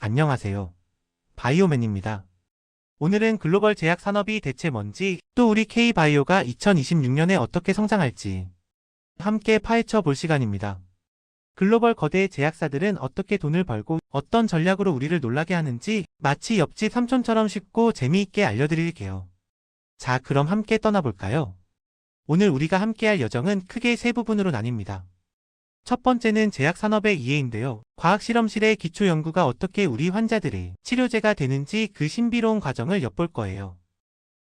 안녕하세요. 바이오맨입니다. 오늘은 글로벌 제약 산업이 대체 뭔지, 또 우리 K바이오가 2026년에 어떻게 성장할지 함께 파헤쳐 볼 시간입니다. 글로벌 거대 제약사들은 어떻게 돈을 벌고 어떤 전략으로 우리를 놀라게 하는지 마치 옆집 삼촌처럼 쉽고 재미있게 알려드릴게요. 자, 그럼 함께 떠나볼까요? 오늘 우리가 함께할 여정은 크게 세 부분으로 나뉩니다. 첫 번째는 제약산업의 이해인데요. 과학실험실의 기초연구가 어떻게 우리 환자들의 치료제가 되는지 그 신비로운 과정을 엿볼 거예요.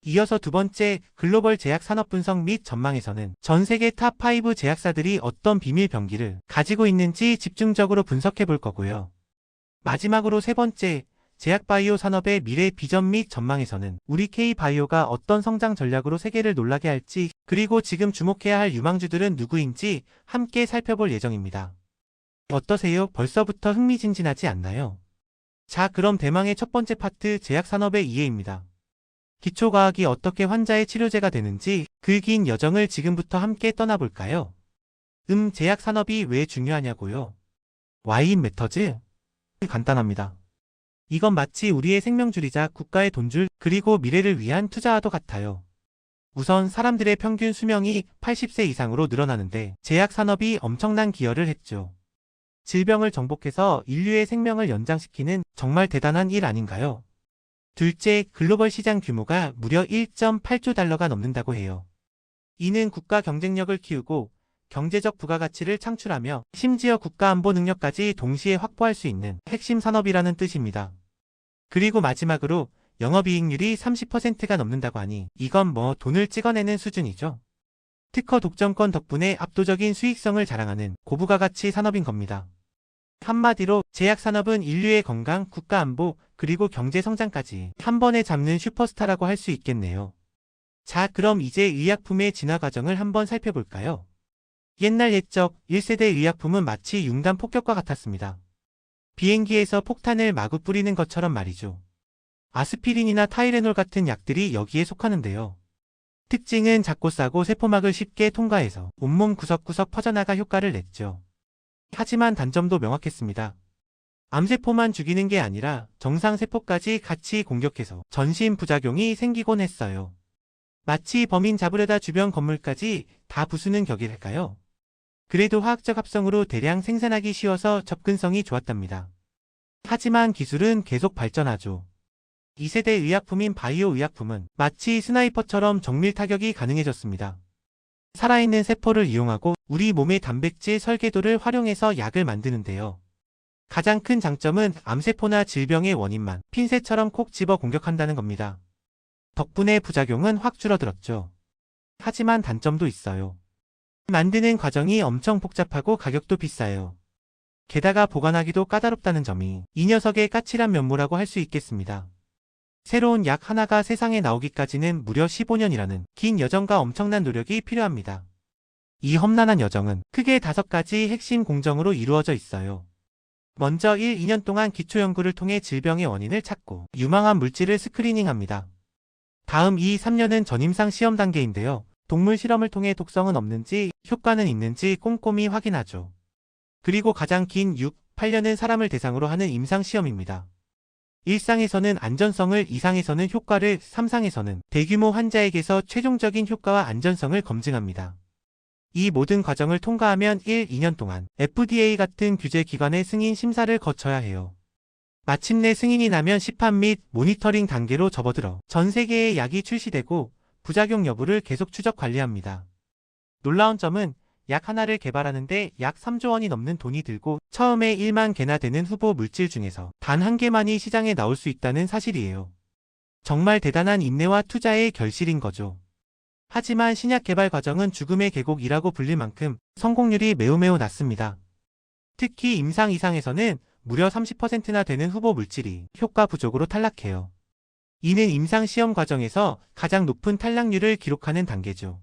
이어서 두 번째, 글로벌 제약산업 분석 및 전망에서는 전 세계 탑5 제약사들이 어떤 비밀 병기를 가지고 있는지 집중적으로 분석해 볼 거고요. 마지막으로 세 번째, 제약바이오 산업의 미래 비전 및 전망에서는 우리 K바이오가 어떤 성장 전략으로 세계를 놀라게 할지, 그리고 지금 주목해야 할 유망주들은 누구인지 함께 살펴볼 예정입니다. 어떠세요? 벌써부터 흥미진진하지 않나요? 자, 그럼 대망의 첫 번째 파트, 제약산업의 이해입니다. 기초과학이 어떻게 환자의 치료제가 되는지 그 긴 여정을 지금부터 함께 떠나볼까요? 제약산업이 왜 중요하냐고요? Why it matters? 간단합니다. 이건 마치 우리의 생명줄이자 국가의 돈줄, 그리고 미래를 위한 투자와도 같아요. 우선 사람들의 평균 수명이 80세 이상으로 늘어나는데 제약산업이 엄청난 기여를 했죠. 질병을 정복해서 인류의 생명을 연장시키는 정말 대단한 일 아닌가요? 둘째, 글로벌 시장 규모가 무려 1.8조 달러가 넘는다고 해요. 이는 국가 경쟁력을 키우고 경제적 부가가치를 창출하며 심지어 국가 안보 능력까지 동시에 확보할 수 있는 핵심 산업이라는 뜻입니다. 그리고 마지막으로 영업이익률이 30%가 넘는다고 하니 이건 뭐 돈을 찍어내는 수준이죠. 특허 독점권 덕분에 압도적인 수익성을 자랑하는 고부가가치 산업인 겁니다. 한마디로 제약산업은 인류의 건강, 국가 안보, 그리고 경제 성장까지 한 번에 잡는 슈퍼스타라고 할 수 있겠네요. 자, 그럼 이제 의약품의 진화 과정을 한번 살펴볼까요? 옛날 옛적 1세대 의약품은 마치 융단 폭격과 같았습니다. 비행기에서 폭탄을 마구 뿌리는 것처럼 말이죠. 아스피린이나 타이레놀 같은 약들이 여기에 속하는데요. 특징은 작고 싸고 세포막을 쉽게 통과해서 온몸 구석구석 퍼져나가 효과를 냈죠. 하지만 단점도 명확했습니다. 암세포만 죽이는 게 아니라 정상세포까지 같이 공격해서 전신 부작용이 생기곤 했어요. 마치 범인 잡으려다 주변 건물까지 다 부수는 격이랄까요? 그래도 화학적 합성으로 대량 생산하기 쉬워서 접근성이 좋았답니다. 하지만 기술은 계속 발전하죠. 2세대 의약품인 바이오 의약품은 마치 스나이퍼처럼 정밀 타격이 가능해졌습니다. 살아있는 세포를 이용하고 우리 몸의 단백질 설계도를 활용해서 약을 만드는데요. 가장 큰 장점은 암세포나 질병의 원인만 핀셋처럼 콕 집어 공격한다는 겁니다. 덕분에 부작용은 확 줄어들었죠. 하지만 단점도 있어요. 만드는 과정이 엄청 복잡하고 가격도 비싸요. 게다가 보관하기도 까다롭다는 점이 이 녀석의 까칠한 면모라고 할 수 있겠습니다. 새로운 약 하나가 세상에 나오기까지는 무려 15년이라는 긴 여정과 엄청난 노력이 필요합니다. 이 험난한 여정은 크게 5가지 핵심 공정으로 이루어져 있어요. 먼저 1, 2년 동안 기초연구를 통해 질병의 원인을 찾고 유망한 물질을 스크리닝합니다. 다음 2, 3년은 전임상 시험 단계인데요. 동물 실험을 통해 독성은 없는지 효과는 있는지 꼼꼼히 확인하죠. 그리고 가장 긴 6, 8년은 사람을 대상으로 하는 임상시험입니다. 1상에서는 안전성을, 2상에서는 효과를, 3상에서는 대규모 환자에게서 최종적인 효과와 안전성을 검증합니다. 이 모든 과정을 통과하면 1, 2년 동안 FDA 같은 규제기관의 승인 심사를 거쳐야 해요. 마침내 승인이 나면 시판 및 모니터링 단계로 접어들어 전 세계에 약이 출시되고 부작용 여부를 계속 추적 관리합니다. 놀라운 점은 약 하나를 개발하는데 약 3조 원이 넘는 돈이 들고 처음에 1만 개나 되는 후보 물질 중에서 단 한 개만이 시장에 나올 수 있다는 사실이에요. 정말 대단한 인내와 투자의 결실인 거죠. 하지만 신약 개발 과정은 죽음의 계곡이라고 불릴 만큼 성공률이 매우 낮습니다. 특히 임상 이상에서는 무려 30%나 되는 후보 물질이 효과 부족으로 탈락해요. 이는 임상 시험 과정에서 가장 높은 탈락률을 기록하는 단계죠.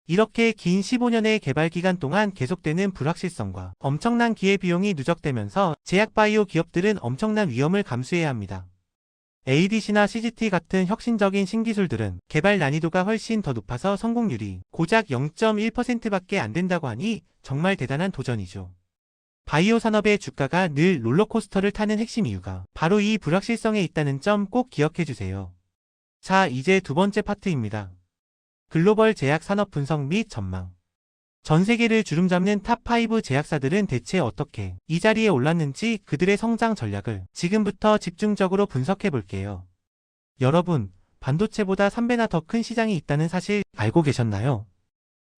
이렇게 긴 15년의 개발 기간 동안 계속되는 불확실성과 엄청난 기회비용이 누적되면서 제약바이오 기업들은 엄청난 위험을 감수해야 합니다. ADC나 CGT 같은 혁신적인 신기술들은 개발 난이도가 훨씬 더 높아서 성공률이 고작 0.1%밖에 안 된다고 하니 정말 대단한 도전이죠. 바이오 산업의 주가가 늘 롤러코스터를 타는 핵심 이유가 바로 이 불확실성에 있다는 점 꼭 기억해 주세요. 자, 이제 두 번째 파트입니다. 글로벌 제약 산업 분석 및 전망. 전 세계를 주름잡는 탑5 제약사들은 대체 어떻게 이 자리에 올랐는지 그들의 성장 전략을 지금부터 집중적으로 분석해 볼게요. 여러분, 반도체보다 3배나 더 큰 시장이 있다는 사실 알고 계셨나요?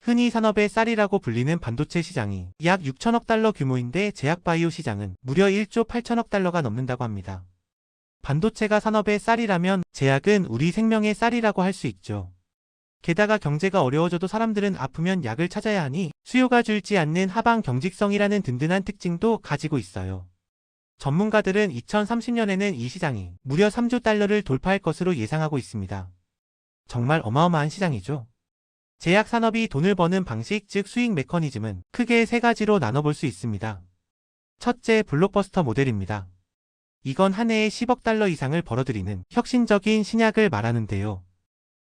흔히 산업의 쌀이라고 불리는 반도체 시장이 약 6천억 달러 규모인데 제약 바이오 시장은 무려 1조 8천억 달러가 넘는다고 합니다. 반도체가 산업의 쌀이라면 제약은 우리 생명의 쌀이라고 할 수 있죠. 게다가 경제가 어려워져도 사람들은 아프면 약을 찾아야 하니 수요가 줄지 않는 하방 경직성이라는 든든한 특징도 가지고 있어요. 전문가들은 2030년에는 이 시장이 무려 3조 달러를 돌파할 것으로 예상하고 있습니다. 정말 어마어마한 시장이죠. 제약 산업이 돈을 버는 방식, 즉 수익 메커니즘은 크게 세 가지로 나눠볼 수 있습니다. 첫째, 블록버스터 모델입니다. 이건 한 해에 10억 달러 이상을 벌어들이는 혁신적인 신약을 말하는데요.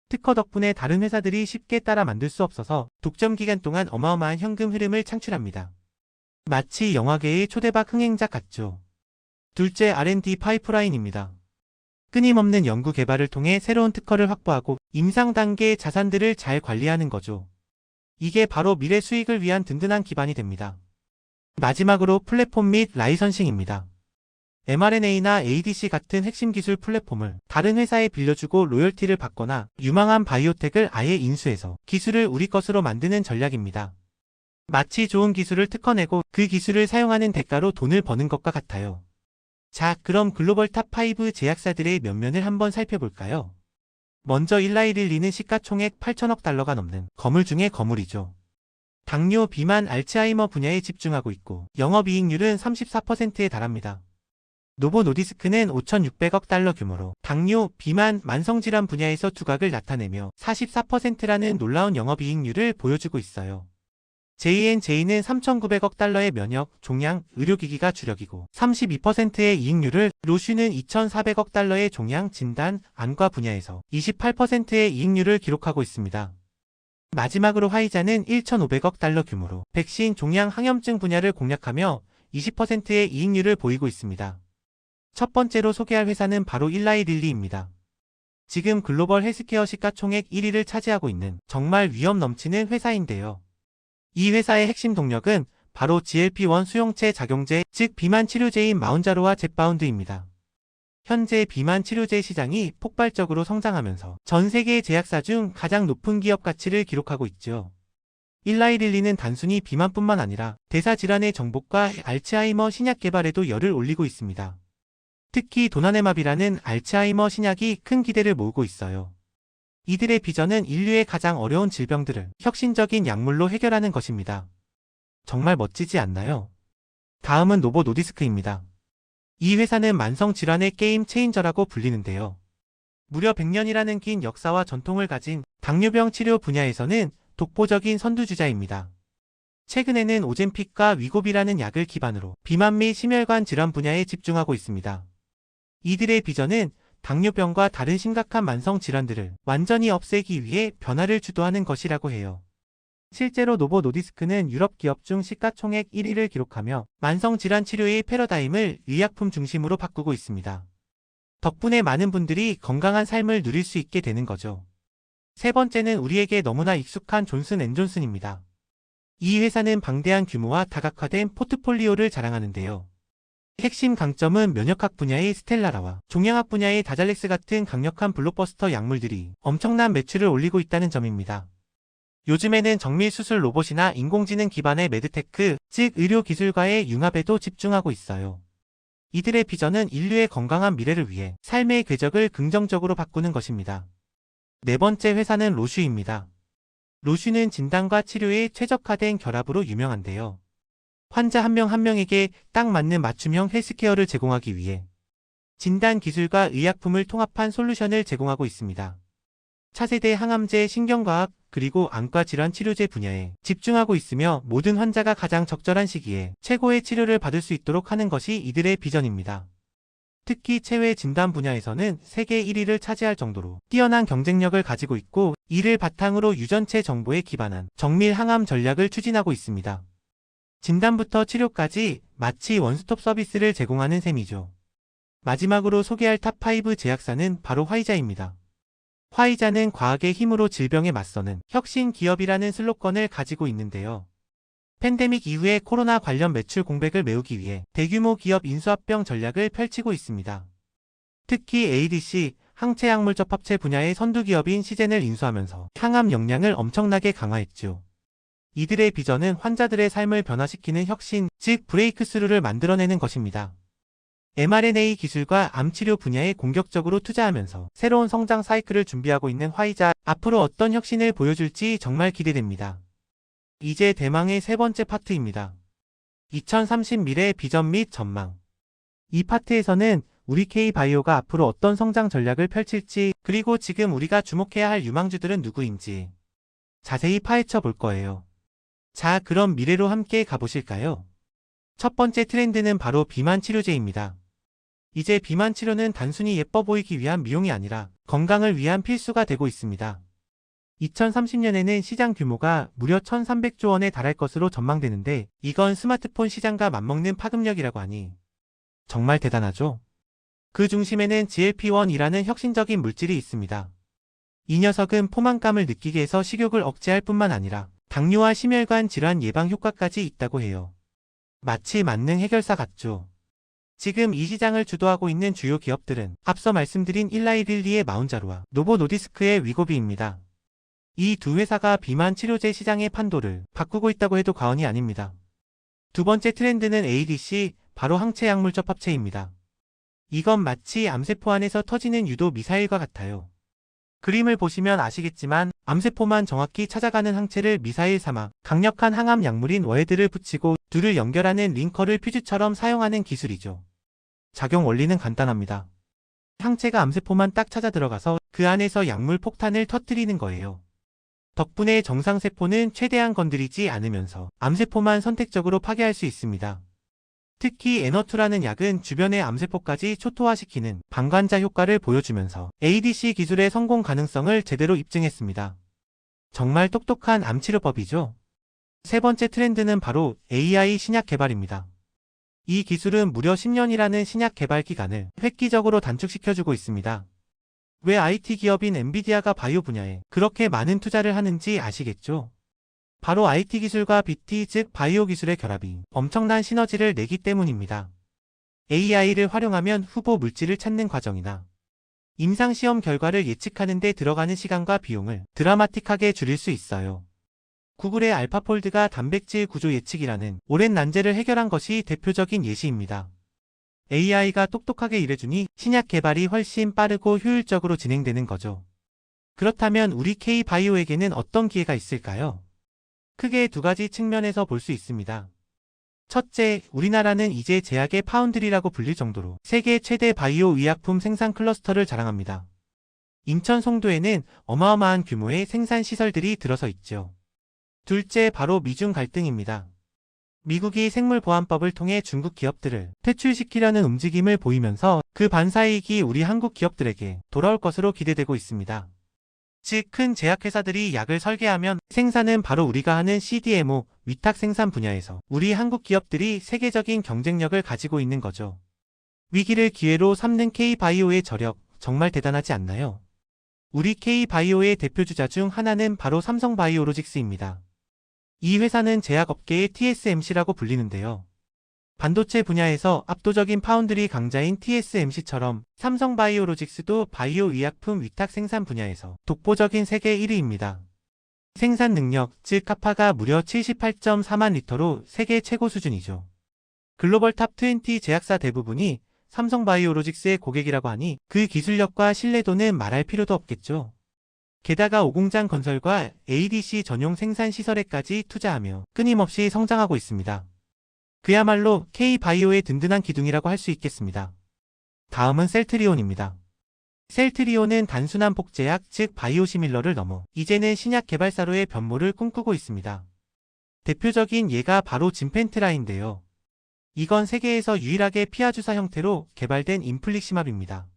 특허 덕분에 다른 회사들이 쉽게 따라 만들 수 없어서 독점 기간 동안 어마어마한 현금 흐름을 창출합니다. 마치 영화계의 초대박 흥행작 같죠. 둘째, R&D 파이프라인입니다. 끊임없는 연구 개발을 통해 새로운 특허를 확보하고 임상 단계의 자산들을 잘 관리하는 거죠. 이게 바로 미래 수익을 위한 든든한 기반이 됩니다. 마지막으로 플랫폼 및 라이선싱입니다. mRNA나 ADC 같은 핵심 기술 플랫폼을 다른 회사에 빌려주고 로열티를 받거나 유망한 바이오텍을 아예 인수해서 기술을 우리 것으로 만드는 전략입니다. 마치 좋은 기술을 특허내고 그 기술을 사용하는 대가로 돈을 버는 것과 같아요. 자, 그럼 글로벌 탑5 제약사들의 면면을 한번 살펴볼까요? 먼저 일라이릴리는 시가총액 8천억 달러가 넘는 거물 중의 거물이죠. 당뇨, 비만, 알츠하이머 분야에 집중하고 있고 영업이익률은 34%에 달합니다. 노보 노디스크는 5,600억 달러 규모로 당뇨, 비만, 만성질환 분야에서 두각을 나타내며 44%라는 놀라운 영업이익률을 보여주고 있어요. J&J는 3,900억 달러의 면역, 종양, 의료기기가 주력이고 32%의 이익률을, 로슈는 2,400억 달러의 종양, 진단, 안과 분야에서 28%의 이익률을 기록하고 있습니다. 마지막으로 화이자는 1,500억 달러 규모로 백신, 종양, 항염증 분야를 공략하며 20%의 이익률을 보이고 있습니다. 첫 번째로 소개할 회사는 바로 일라이릴리입니다. 지금 글로벌 헬스케어 시가총액 1위를 차지하고 있는 정말 위험 넘치는 회사인데요. 이 회사의 핵심 동력은 바로 GLP-1 수용체 작용제, 즉 비만 치료제인 마운자로와 젯바운드입니다. 현재 비만 치료제 시장이 폭발적으로 성장하면서 전 세계 제약사 중 가장 높은 기업 가치를 기록하고 있죠. 일라이릴리는 단순히 비만뿐만 아니라 대사질환의 정복과 알츠하이머 신약 개발에도 열을 올리고 있습니다. 특히 도나네맙이라는 알츠하이머 신약이 큰 기대를 모으고 있어요. 이들의 비전은 인류의 가장 어려운 질병들을 혁신적인 약물로 해결하는 것입니다. 정말 멋지지 않나요? 다음은 노보 노디스크입니다. 이 회사는 만성질환의 게임 체인저라고 불리는데요. 무려 100년이라는 긴 역사와 전통을 가진 당뇨병 치료 분야에서는 독보적인 선두주자입니다. 최근에는 오젬픽과 위고비라는 약을 기반으로 비만 및 심혈관 질환 분야에 집중하고 있습니다. 이들의 비전은 당뇨병과 다른 심각한 만성 질환들을 완전히 없애기 위해 변화를 주도하는 것이라고 해요. 실제로 노보 노디스크는 유럽 기업 중 시가총액 1위를 기록하며 만성 질환 치료의 패러다임을 의약품 중심으로 바꾸고 있습니다. 덕분에 많은 분들이 건강한 삶을 누릴 수 있게 되는 거죠. 세 번째는 우리에게 너무나 익숙한 존슨앤존슨입니다. 이 회사는 방대한 규모와 다각화된 포트폴리오를 자랑하는데요. 핵심 강점은 면역학 분야의 스텔라라와 종양학 분야의 다잘렉스 같은 강력한 블록버스터 약물들이 엄청난 매출을 올리고 있다는 점입니다. 요즘에는 정밀 수술 로봇이나 인공지능 기반의 메드테크, 즉 의료기술과의 융합에도 집중하고 있어요. 이들의 비전은 인류의 건강한 미래를 위해 삶의 궤적을 긍정적으로 바꾸는 것입니다. 네 번째 회사는 로슈입니다. 로슈는 진단과 치료의 최적화된 결합으로 유명한데요. 환자 한 명 한 명에게 딱 맞는 맞춤형 헬스케어를 제공하기 위해 진단 기술과 의약품을 통합한 솔루션을 제공하고 있습니다. 차세대 항암제, 신경과학, 그리고 안과 질환 치료제 분야에 집중하고 있으며 모든 환자가 가장 적절한 시기에 최고의 치료를 받을 수 있도록 하는 것이 이들의 비전입니다. 특히 체외 진단 분야에서는 세계 1위를 차지할 정도로 뛰어난 경쟁력을 가지고 있고 이를 바탕으로 유전체 정보에 기반한 정밀 항암 전략을 추진하고 있습니다. 진단부터 치료까지 마치 원스톱 서비스를 제공하는 셈이죠. 마지막으로 소개할 탑5 제약사는 바로 화이자입니다. 화이자는 과학의 힘으로 질병에 맞서는 혁신 기업이라는 슬로건을 가지고 있는데요. 팬데믹 이후에 코로나 관련 매출 공백을 메우기 위해 대규모 기업 인수합병 전략을 펼치고 있습니다. 특히 ADC, 항체약물 접합체 분야의 선두 기업인 시젠을 인수하면서 항암 역량을 엄청나게 강화했죠. 이들의 비전은 환자들의 삶을 변화시키는 혁신, 즉 브레이크스루를 만들어내는 것입니다. mRNA 기술과 암치료 분야에 공격적으로 투자하면서 새로운 성장 사이클을 준비하고 있는 화이자, 앞으로 어떤 혁신을 보여줄지 정말 기대됩니다. 이제 대망의 세 번째 파트입니다. 2030 미래 비전 및 전망. 이 파트에서는 우리 K바이오가 앞으로 어떤 성장 전략을 펼칠지, 그리고 지금 우리가 주목해야 할 유망주들은 누구인지 자세히 파헤쳐 볼 거예요. 자, 그럼 미래로 함께 가보실까요? 첫 번째 트렌드는 바로 비만 치료제입니다. 이제 비만 치료는 단순히 예뻐 보이기 위한 미용이 아니라 건강을 위한 필수가 되고 있습니다. 2030년에는 시장 규모가 무려 1,300조 원에 달할 것으로 전망되는데, 이건 스마트폰 시장과 맞먹는 파급력이라고 하니 정말 대단하죠? 그 중심에는 GLP-1이라는 혁신적인 물질이 있습니다. 이 녀석은 포만감을 느끼게 해서 식욕을 억제할 뿐만 아니라 당뇨와 심혈관 질환 예방 효과까지 있다고 해요. 마치 만능 해결사 같죠? 지금 이 시장을 주도하고 있는 주요 기업들은 앞서 말씀드린 일라이릴리의 마운자로와 노보 노디스크의 위고비입니다. 이 두 회사가 비만 치료제 시장의 판도를 바꾸고 있다고 해도 과언이 아닙니다. 두 번째 트렌드는 ADC, 바로 항체약물 접합체입니다. 이건 마치 암세포 안에서 터지는 유도 미사일과 같아요. 그림을 보시면 아시겠지만 암세포만 정확히 찾아가는 항체를 미사일 삼아 강력한 항암 약물인 워헤드를 붙이고 둘을 연결하는 링커를 퓨즈처럼 사용하는 기술이죠. 작용 원리는 간단합니다. 항체가 암세포만 딱 찾아 들어가서 그 안에서 약물 폭탄을 터뜨리는 거예요. 덕분에 정상세포는 최대한 건드리지 않으면서 암세포만 선택적으로 파괴할 수 있습니다. 특히 에너투라는 약은 주변의 암세포까지 초토화시키는 방관자 효과를 보여주면서 ADC 기술의 성공 가능성을 제대로 입증했습니다. 정말 똑똑한 암치료법이죠. 세 번째 트렌드는 바로 AI 신약 개발입니다. 이 기술은 무려 10년이라는 신약 개발 기간을 획기적으로 단축시켜주고 있습니다. 왜 IT 기업인 엔비디아가 바이오 분야에 그렇게 많은 투자를 하는지 아시겠죠? 바로 IT 기술과 BT, 즉 바이오 기술의 결합이 엄청난 시너지를 내기 때문입니다. AI를 활용하면 후보 물질을 찾는 과정이나 임상시험 결과를 예측하는 데 들어가는 시간과 비용을 드라마틱하게 줄일 수 있어요. 구글의 알파폴드가 단백질 구조 예측이라는 오랜 난제를 해결한 것이 대표적인 예시입니다. AI가 똑똑하게 일해주니 신약 개발이 훨씬 빠르고 효율적으로 진행되는 거죠. 그렇다면 우리 K바이오에게는 어떤 기회가 있을까요? 크게 두 가지 측면에서 볼 수 있습니다. 첫째, 우리나라는 이제 제약의 파운드리라고 불릴 정도로 세계 최대 바이오 의약품 생산 클러스터를 자랑합니다. 인천 송도에는 어마어마한 규모의 생산 시설들이 들어서 있죠. 둘째, 바로 미중 갈등입니다. 미국이 생물보안법을 통해 중국 기업들을 퇴출시키려는 움직임을 보이면서 그 반사이익이 우리 한국 기업들에게 돌아올 것으로 기대되고 있습니다. 즉, 큰 제약회사들이 약을 설계하면 생산은 바로 우리가 하는 CDMO, 위탁 생산 분야에서 우리 한국 기업들이 세계적인 경쟁력을 가지고 있는 거죠. 위기를 기회로 삼는 K바이오의 저력, 정말 대단하지 않나요? 우리 K바이오의 대표주자 중 하나는 바로 삼성바이오로직스입니다. 이 회사는 제약업계의 TSMC라고 불리는데요. 반도체 분야에서 압도적인 파운드리 강자인 TSMC처럼 삼성바이오로직스도 바이오 의약품 위탁 생산 분야에서 독보적인 세계 1위입니다. 생산 능력, 즉 카파가 무려 78.4만 리터로 세계 최고 수준이죠. 글로벌 탑 20 제약사 대부분이 삼성바이오로직스의 고객이라고 하니 그 기술력과 신뢰도는 말할 필요도 없겠죠. 게다가 오공장 건설과 ADC 전용 생산 시설에까지 투자하며 끊임없이 성장하고 있습니다. 그야말로 K바이오의 든든한 기둥이라고 할 수 있겠습니다. 다음은 셀트리온입니다. 셀트리온은 단순한 복제약, 즉 바이오시밀러를 넘어 이제는 신약 개발사로의 변모를 꿈꾸고 있습니다. 대표적인 예가 바로 진펜트라인데요. 이건 세계에서 유일하게 피하주사 형태로 개발된 인플릭시맙입니다.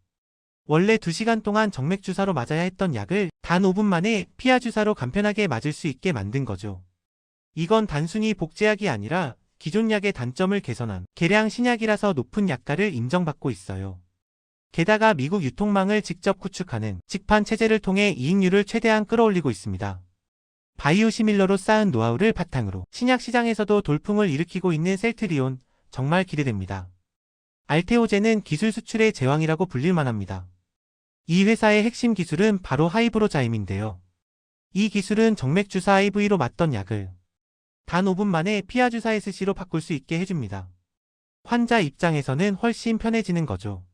원래 2시간 동안 정맥주사로 맞아야 했던 약을 단 5분 만에 피하주사로 간편하게 맞을 수 있게 만든 거죠. 이건 단순히 복제약이 아니라 기존 약의 단점을 개선한 개량 신약이라서 높은 약가를 인정받고 있어요. 게다가 미국 유통망을 직접 구축하는 직판 체제를 통해 이익률을 최대한 끌어올리고 있습니다. 바이오시밀러로 쌓은 노하우를 바탕으로 신약 시장에서도 돌풍을 일으키고 있는 셀트리온, 정말 기대됩니다. 알테오젠은 기술 수출의 제왕이라고 불릴 만합니다. 이 회사의 핵심 기술은 바로 하이브로자임인데요. 이 기술은 정맥주사 IV로 맞던 약을 단 5분 만에 피하주사 SC로 바꿀 수 있게 해줍니다. 환자 입장에서는 훨씬 편해지는 거죠.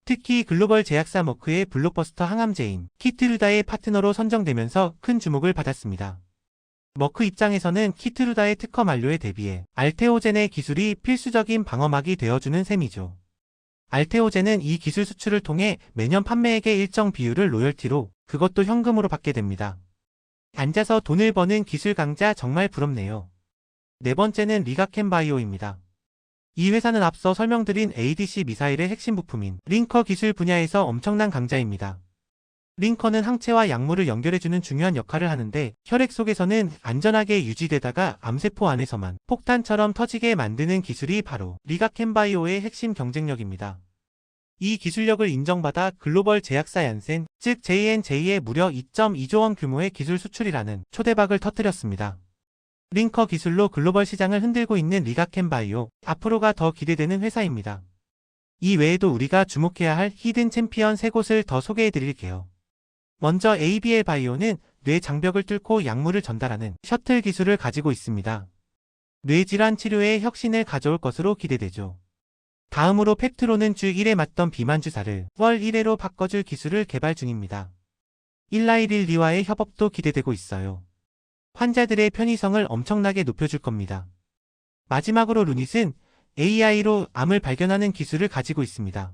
특히 글로벌 제약사 머크의 블록버스터 항암제인 키트루다의 파트너로 선정되면서 큰 주목을 받았습니다. 머크 입장에서는 키트루다의 특허 만료에 대비해 알테오젠의 기술이 필수적인 방어막이 되어주는 셈이죠. 알테오젠은 이 기술 수출을 통해 매년 판매액의 일정 비율을 로열티로, 그것도 현금으로 받게 됩니다. 앉아서 돈을 버는 기술 강자 정말 부럽네요. 네 번째는 리가켄바이오입니다. 이 회사는 앞서 설명드린 ADC 미사일의 핵심 부품인 링커 기술 분야에서 엄청난 강자입니다. 링커는 항체와 약물을 연결해주는 중요한 역할을 하는데 혈액 속에서는 안전하게 유지되다가 암세포 안에서만 폭탄처럼 터지게 만드는 기술이 바로 리가켄바이오의 핵심 경쟁력입니다. 이 기술력을 인정받아 글로벌 제약사 얀센, 즉 J&J에 무려 2.2조 원 규모의 기술 수출이라는 초대박을 터뜨렸습니다. 링커 기술로 글로벌 시장을 흔들고 있는 리가켄바이오, 앞으로가 더 기대되는 회사입니다. 이 외에도 우리가 주목해야 할 히든 챔피언 3곳을 더 소개해드릴게요. 먼저 ABL 바이오는 뇌 장벽을 뚫고 약물을 전달하는 셔틀 기술을 가지고 있습니다. 뇌질환 치료에 혁신을 가져올 것으로 기대되죠. 다음으로 펩트로는 주 1회 맞던 비만 주사를 월 1회로 바꿔줄 기술을 개발 중입니다. 일라이릴리와의 협업도 기대되고 있어요. 환자들의 편의성을 엄청나게 높여줄 겁니다. 마지막으로 루닛은 AI로 암을 발견하는 기술을 가지고 있습니다.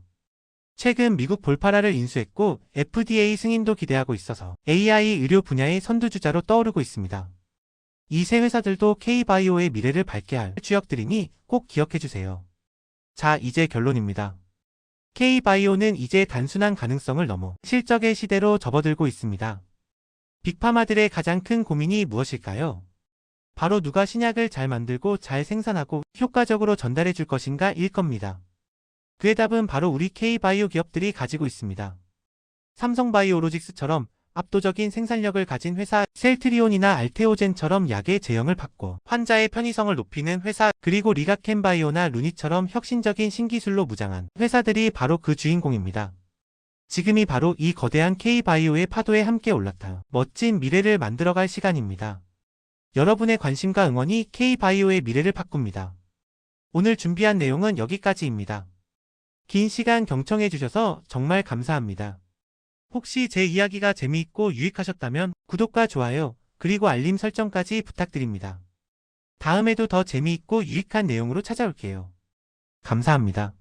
최근 미국 볼파라를 인수했고 FDA 승인도 기대하고 있어서 AI 의료 분야의 선두주자로 떠오르고 있습니다. 이 세 회사들도 K바이오의 미래를 밝게 할 주역들이니 꼭 기억해주세요. 자, 이제 결론입니다. K바이오는 이제 단순한 가능성을 넘어 실적의 시대로 접어들고 있습니다. 빅파마들의 가장 큰 고민이 무엇일까요? 바로 누가 신약을 잘 만들고 잘 생산하고 효과적으로 전달해 줄 것인가 일 겁니다. 그의 답은 바로 우리 K바이오 기업들이 가지고 있습니다. 삼성바이오로직스처럼 압도적인 생산력을 가진 회사, 셀트리온이나 알테오젠처럼 약의 제형을 바꿔 환자의 편의성을 높이는 회사, 그리고 리가켄바이오나 루닛처럼 혁신적인 신기술로 무장한 회사들이 바로 그 주인공입니다. 지금이 바로 이 거대한 K바이오의 파도에 함께 올라타 멋진 미래를 만들어갈 시간입니다. 여러분의 관심과 응원이 K바이오의 미래를 바꿉니다. 오늘 준비한 내용은 여기까지입니다. 긴 시간 경청해주셔서 정말 감사합니다. 혹시 제 이야기가 재미있고 유익하셨다면 구독과 좋아요, 그리고 알림 설정까지 부탁드립니다. 다음에도 더 재미있고 유익한 내용으로 찾아올게요. 감사합니다.